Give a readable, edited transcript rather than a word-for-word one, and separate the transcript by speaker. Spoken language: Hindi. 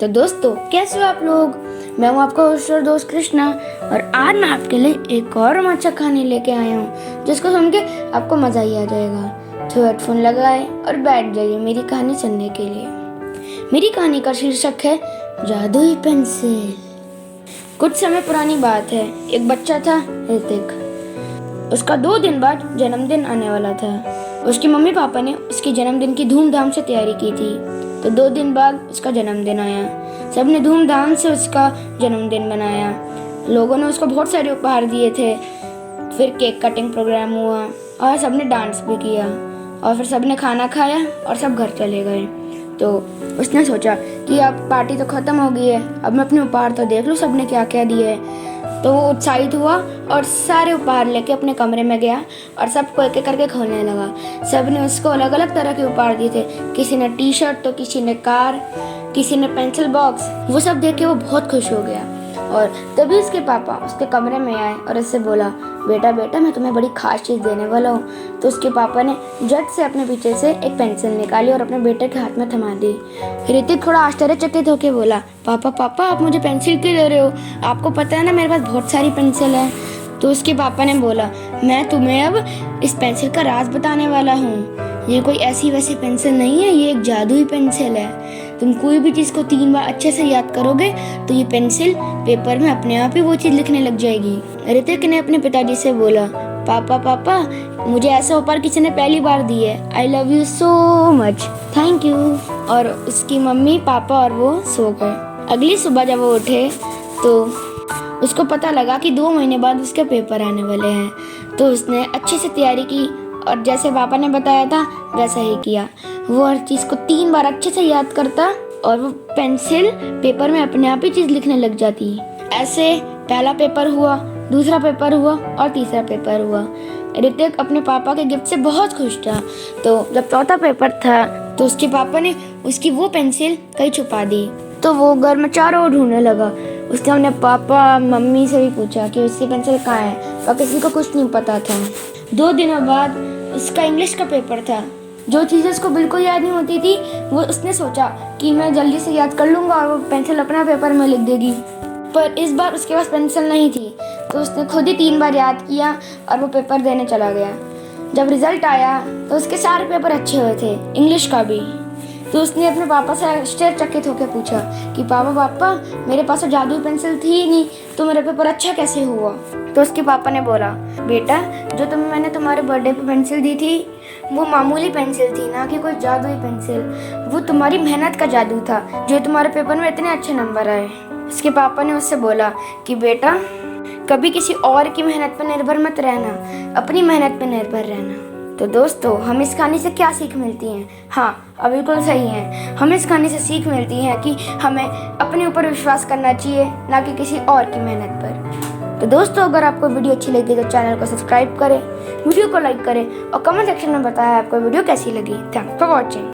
Speaker 1: तो दोस्तों, कैसे हो आप लोग। मैं हूँ आपका होस्ट और दोस्त कृष्णा, और आज मैं आपके लिए एक और रोमांचक कहानी लेके आया हूँ जिसको सुन के आपको मज़ा ही आ जाएगा। तो हेडफोन लगाए और बैठ जाइए मेरी कहानी सुनने के लिए। मेरी कहानी का शीर्षक है जादुई पेंसिल। कुछ समय पुरानी बात है। एक बच्चा था, ऋतिक। उसका 2 दिन बाद जन्मदिन आने वाला था। उसके मम्मी पापा ने उसके जन्मदिन की धूमधाम से तैयारी की थी। तो 2 दिन बाद उसका जन्मदिन आया। सबने धूमधाम से उसका जन्मदिन मनाया। लोगों ने उसको बहुत सारे उपहार दिए थे। फिर केक कटिंग प्रोग्राम हुआ और सबने डांस भी किया, और फिर सबने खाना खाया और सब घर चले गए। तो उसने सोचा कि अब पार्टी तो ख़त्म हो गई है, अब मैं अपने उपहार तो देख लूँ सबने क्या क्या दिए है। तो वो उत्साहित हुआ और सारे उपहार लेके अपने कमरे में गया और सबको एक एक करके खोलने लगा। सब ने उसको अलग अलग तरह के उपहार दिए थे। किसी ने टी शर्ट, तो किसी ने कार, किसी ने पेंसिल बॉक्स। वो सब देख के वो बहुत खुश हो गया। और तभी उसके पापा उसके कमरे में आए और उससे बोला, बेटा बेटा मैं तुम्हें बड़ी खास चीज़ देने वाला हूँ। तो उसके पापा ने झट से अपने पीछे से एक पेंसिल निकाली और अपने बेटे के हाथ में थमा दी। ऋतिक थोड़ा आश्चर्यचकित होकर बोला, पापा पापा आप मुझे पेंसिल क्यों दे रहे हो? आपको पता है ना मेरे पास बहुत सारी पेंसिल है। तो उसके पापा ने बोला, मैं तुम्हें अब इस पेंसिल का राज बताने वाला हूँ। ये कोई ऐसी वैसी पेंसिल नहीं है, ये एक जादुई पेंसिल है। तुम कोई भी चीज़ को 3 बार अच्छे से याद करोगे तो ये पेंसिल पेपर में अपने आप ही वो चीज़ लिखने लग जाएगी। ऋतिक ने अपने पिताजी से बोला, पापा पापा मुझे ऐसा उपहार किसी ने पहली बार दी है। I love you so much, thank you. और उसकी मम्मी पापा और वो सो गए। अगली सुबह जब वो उठे तो उसको पता लगा कि 2 महीने बाद उसके पेपर आने वाले हैं। तो उसने अच्छे से तैयारी की और जैसे पापा ने बताया था वैसा ही किया। वो हर चीज़ को 3 बार अच्छे से याद करता और वो पेंसिल पेपर में अपने आप ही चीज़ लिखने लग जाती। ऐसे पहला पेपर हुआ, दूसरा पेपर हुआ और तीसरा पेपर हुआ। ऋतिक अपने पापा के गिफ्ट से बहुत खुश था। तो जब चौथा पेपर था तो उसके पापा ने उसकी वो पेंसिल कहीं छुपा दी। तो वो घर में चारों ओर ढूंढने लगा। उसने अपने पापा मम्मी से भी पूछा कि उसकी पेंसिल कहाँ है, पर किसी को कुछ नहीं पता था। 2 दिनों बाद उसका इंग्लिश का पेपर था। जो चीज़ें उसको बिल्कुल याद नहीं होती थी वो उसने सोचा कि मैं जल्दी से याद कर लूँगा और वो पेंसिल अपना पेपर में लिख देगी। पर इस बार उसके पास पेंसिल नहीं थी। तो उसने खुद ही 3 बार याद किया और वो पेपर देने चला गया। जब रिज़ल्ट आया तो उसके सारे पेपर अच्छे हुए थे, इंग्लिश का भी। तो उसने अपने पापा से आश्चर्यचकित होकर पूछा कि पापा पापा मेरे पास तो जादुई पेंसिल थी ही नहीं, तो मेरा पेपर अच्छा कैसे हुआ? तो उसके पापा ने बोला, बेटा जो मैंने तुम्हारे बर्थडे पे पेंसिल दी थी वो मामूली पेंसिल थी, ना कि कोई जादुई पेंसिल। वो तुम्हारी मेहनत का जादू था जो तुम्हारे पेपर में इतने अच्छे नंबर आए। उसके पापा ने उससे बोला कि बेटा कभी किसी और की मेहनत पर निर्भर मत रहना, अपनी मेहनत पर निर्भर रहना। तो दोस्तों, हम इस कहानी से क्या सीख मिलती है? हाँ, अब बिल्कुल सही है। हमें इस कहानी से सीख मिलती है कि हमें अपने ऊपर विश्वास करना चाहिए, ना कि किसी और की मेहनत पर। तो दोस्तों, अगर आपको वीडियो अच्छी लगी तो चैनल को सब्सक्राइब करें, वीडियो को लाइक करें और कमेंट सेक्शन में बताएं आपको वीडियो कैसी लगी। Thanks for watching.